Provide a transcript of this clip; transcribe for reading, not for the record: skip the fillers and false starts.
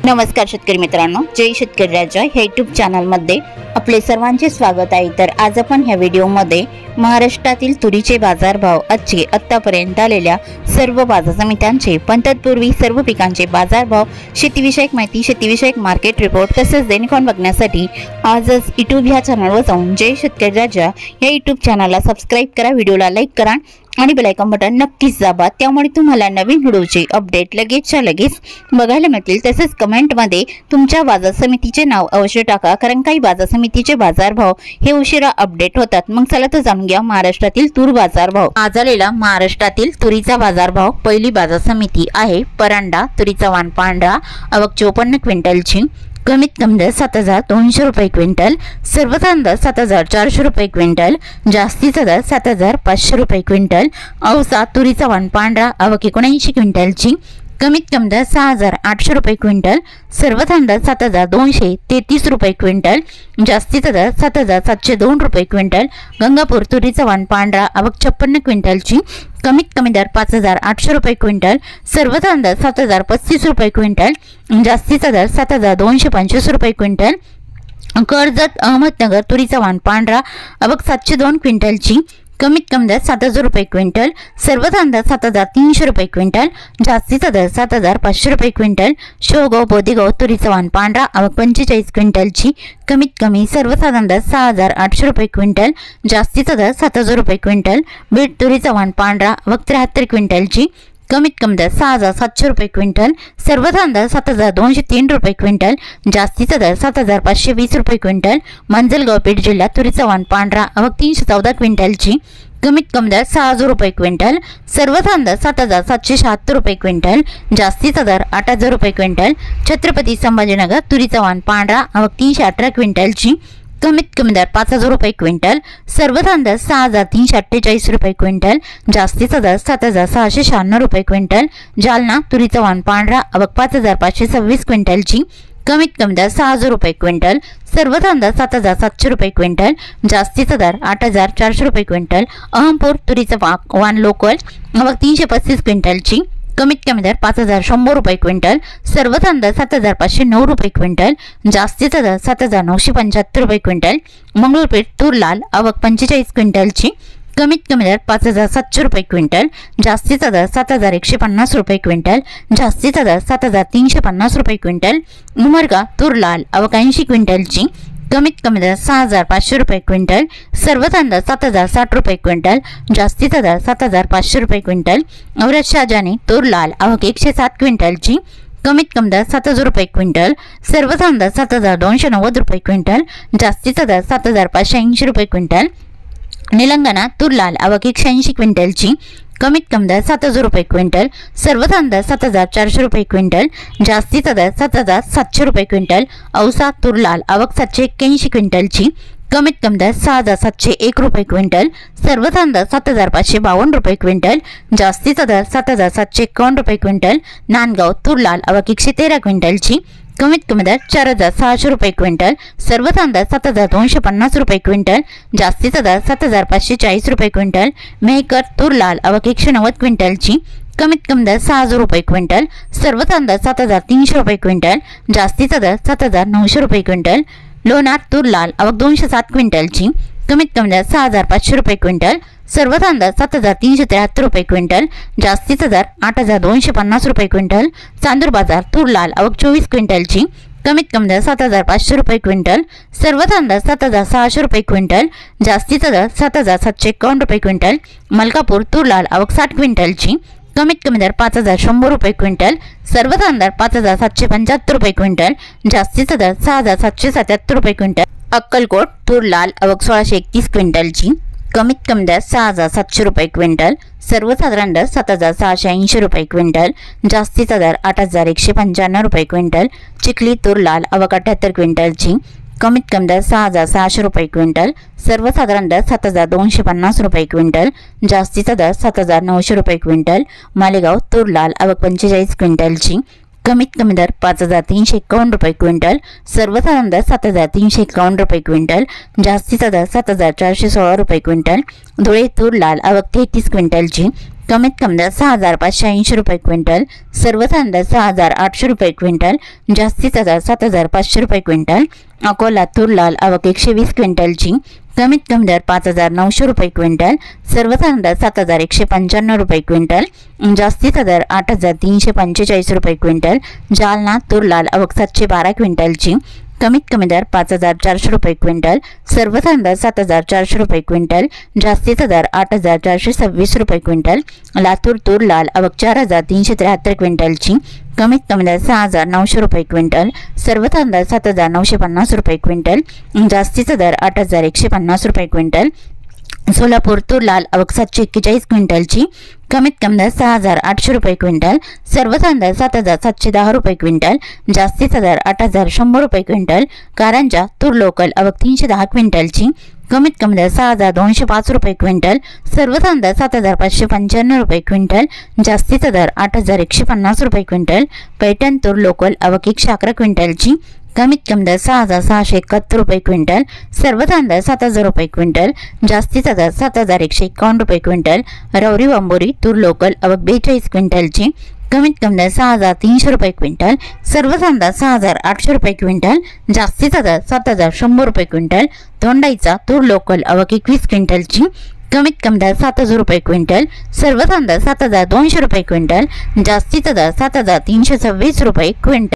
नमस्कार शेतकरी मित्रांनो, जय शेतकरी राजा ह्या यूट्यूब चॅनलमध्ये आपले सर्वांचे स्वागत आहे। तर आज आपण ह्या व्हिडिओमध्ये महाराष्ट्रातील तुरीचे बाजारभाव, आजचे आतापर्यंत आलेल्या सर्व बाजार समित्यांचे, पण तत्पूर्वी सर्व पिकांचे बाजारभाव, शेतीविषयक माहिती, शेतीविषयक मार्केट रिपोर्ट तसेच दैनिक बघण्यासाठी आजच यूट्यूब ह्या चॅनलवर जाऊन जय शेतकरी राजा ह्या यूट्यूब चॅनलला सबस्क्राइब करा, व्हिडिओला लाईक करा आणि बेल आयकॉन बटन नक्कीच दाबा, त्यामुळे तुम्हाला नवीन व्हिडिओचे अपडेट लगेचच्या लगेच बघायला मिळतील। तसेच कमेंटमध्ये तुमच्या बाजार समितीचे नाव अवश्य टाका, कारण काही बाजार समितीचे बाजारभाव हे उशिरा अपडेट होतात। मग चला तर जाणून घ्या महाराष्ट्रातील तूर बाजारभाव। आज आलेला महाराष्ट्रातील तुरीचा बाजारभाव, पहिली बाजार समिती आहे परांडा। तुरीचा वाण पांढरा, आवक 54 क्विंटलची, कमीत कमी दर 7200 रुपये क्विंटल, सर्वसाधारण दर 7400 रुपये क्विंटल, जास्तीचा दर 7500 रुपये क्विंटल। औसा तुरीचा वाण पांढरा, आवक 79 क्विंटलची, कमीत कमी दर 6800 रुपये क्विंटल, सर्वसाधारण दर 7233 रुपये क्विंटल, जास्तीचा दर 7702 रुपये क्विंटल। गंगापूर तुरीचा वाण पांढरा, आवक 56 क्विंटलची, कमीत कमी दर 5800 रुपये क्विंटल, सर्वसाधारण दर 7035 रुपये क्विंटल, जास्तीचा दर 7225 रुपये क्विंटल। कर्जत अहमदनगर तुरीचा वाण पांढरा, आवक 702 क्विंटलची, कमीत कमी दर 7000 रुपये क्विंटल, सर्वसाधारण दर 7300 रुपये क्विंटल, जास्तीचा दर 7500 रुपये क्विंटल। शेवगाव बोदेगाव तुरीचा वाण पांढरा, आवक 45 क्विंटलची, कमीत कमी सर्वसाधारण दर 6800 रुपये क्विंटल, जास्तीचा दर 7000 रुपये क्विंटल। बीड तुरीचा वाण पांढरा, आवक 73 क्विंटलची, कमीत कमी दर 6700 रुपये क्विंटल, सर्वसाधारण दर 7203 रुपये क्विंटल, जास्तीचा दर 7520 रुपये क्विंटल। मंजलगाव बीड जिल्हा तुरीचा वाण पांढरा, आवक 314 क्विंटलची, कमीत कमी दर 6000 रुपये क्विंटल, सर्वसाधारण दर 7776 रुपये क्विंटल, जास्तीचा दर 8000 रुपये क्विंटल। छत्रपती संभाजीनगर तुरीचा वाण पांढरा, आवक 318 क्विंटलची, कमीत कमी दर 5000 रुपये क्विंटल, सर्वसाधारण दर 6348 रुपये क्विंटल, जास्तीचा दर 7696 रुपये क्विंटल। जालना तुरीचा वाण पांढरा, आवक 5526 क्विंटलची, कमीत कमी दर 6000 रुपये क्विंटल, सर्वसाधारण दर 7700 रुपये क्विंटल, जास्तीचा दर 8400 रुपये क्विंटल। अहमपूर तुरीचा वाण लोकल, आवक 335 क्विंटलची, कमीत कमी दर 5100 रुपये क्विंटल, सर्वसाधारण दर 7509 रुपये क्विंटल, जास्तीचा दर 7975 रुपये क्विंटल। मंगळूरपेठ तूर लाल, आवक 45 क्विंटलची, कमीत कमी दर 5700 रुपये क्विंटल, जास्तीचा दर 7150 रुपये क्विंटल, जास्तीचा दर 7350 रुपये क्विंटल। उमरगा तूर लाल, आवक 80 क्विंटलची, कमीत कमी दर 6500 रुपये क्विंटल, सर्वसाधारण दर 7060 रुपये क्विंटल, जास्तीचा दर 7500 रुपये क्विंटल। औरत शहाजानी तूर लाल, आवक 107 क्विंटलची, कमीत कमी दर 7000 रुपये क्विंटल, सर्वसाधारण दर 7290 रुपये क्विंटल, जास्तीचा दर 7580 रुपये क्विंटल। निलंगणा तूर लाल, आवक 180 क्विंटलची, कमीत कमी दर 7000 रुपये क्विंटल, सर्वसाधारण दर 7400 रुपये क्विंटल, जास्तीचा दर 7700 रुपये क्विंटल। औसा तूर लाल, आवक 781 क्विंटलची, कमीत कमी दर 6701 रुपये क्विंटल, सर्वसाधारण दर 7552 रुपये क्विंटल, जास्तीचा दर 7751 रुपये क्विंटल। नांदगाव तूर लाल, आवक 113 क्विंटलची, कमीत कमी दर 4600 रुपये क्विंटल, सर्वसाधारण दर 7250 रुपये क्विंटल, जास्तीचा दर 7540 रुपये क्विंटल। मेहकर तूर लाल, आवक 190 क्विंटलची, कमीत कमी दर 6000 रुपये क्विंटल, सर्वसाधारण दर 7300 रुपये क्विंटल, जास्तीचा दर 7900 रुपये क्विंटल। लोणार तूर लाल, आवक 207 क्विंटलची, कमीत कमी दर 6500 रुपये क्विंटल, सर्वसाधारण दर 7373 रुपये क्विंटल, जास्तीचा दर 8250 रुपये क्विंटल। चांदूर बाजार तूर लाल, आवक 24 क्विंटलची, कमीत कमी दर 7500 रुपये क्विंटल, सर्वसाधारण दर 7600 रुपये क्विंटल, जास्तीचा दर 7751 रुपये क्विंटल। मलकापूर तूर लाल, आवक 60 क्विंटलची, कमीत कमी दर 5100 रुपये क्विंटल, सर्वसाधारण दर 5775 रुपये क्विंटल, जास्तीचा दर 6777 रुपये क्विंटल। अक्कलकोट तूर लाल, आवक 1631 क्विंटलची, कमीत कमी दर 6700 रुपये क्विंटल, सर्वसाधारण दर 7680 रुपये क्विंटल, जास्तीचा दर 8195 रुपये क्विंटल। चिखली तूर लाल, आवक 78 क्विंटलची, कमीत कमी दर 6600 रुपये क्विंटल, सर्वसाधारण दर 7250 रुपये क्विंटल, जास्तीचा दर 7900 रुपये क्विंटल। मालेगाव तूर लाल, आवक 45 क्विंटलची, कमीत कमी दर 5351 रुपये क्विंटल, सर्वसाधारण दर 7351 रुपये क्विंटल, जास्तीचा दर 7416 रुपये क्विंटल। धुळे तूर लाल, आवक 33 क्विंटलची, कमीत कमी दर 6,580 रुपये क्विंटल, सर्व तांदळ 6,800 रुपये क्विंटल, जास्तीचा दर 7,500 रुपये क्विंटल। अकोला तूर लाल आवक 120 क्विंटलची, कमीत कमी दर 5,900 रुपये क्विंटल, सर्व तांदळ 7,195 रुपये क्विंटल, जास्तीचा दर 8,345 रुपये क्विंटल। जालना तूर लाल आवक 712 क्विंटलची, कमीत कमी दर 5,400 रुपये क्विंटल, सर्व तांदळ 7,400 रुपये क्विंटल, जास्तीचा दर 8,426 रुपये क्विंटल। लातूर तूर लाल आवक 4,373 क्विंटलची, कमीत कमी दर 6,900 रुपये क्विंटल, सर्व तांदळ 7,950 रुपये क्विंटल, जास्तीचा दर 8,150 रुपये क्विंटल। सोलापूर तूर लाल आवक 741 क्विंटलची, कमीत कमी दर 6,800 रुपये क्विंटल, सर्व तांदळ 7,710 रुपये क्विंटल, जास्तीचा दर 8,100 रुपये क्विंटल। कारंजा तूर लोकल आवक 310 क्विंटलची, कमीत कमी दर 6,205 रुपये क्विंटल, सर्व तांदळ 7,595 रुपये क्विंटल, जास्तीचा दर 8,150 रुपये क्विंटल। पैठण तूर लोकल आवक 111 क्विंटलची, कमीत कमी दर 6,671 रुपये क्विंटल, सर्व तांदळ 7,000 रुपये क्विंटल, जास्तीचा दर 7,151 रुपये क्विंटल। रौरी वांबोरी तूर लोकल आवक 42 क्विंटलची, कमीत कमी दर 6,300 रुपये क्विंटल, सर्व तांदळ 6,800 रुपये क्विंटल, जास्तीचा दर 7,100 रुपये क्विंटल। तोंडाईचा तूर लोकल आवक 21 क्विंटलची, कमीत कमी दर 7,000 रुपये क्विंटल, सर्व तांदळ 7,200 रुपये क्विंटल, जास्तीचा दर 7,326 रुपये क्विंटल।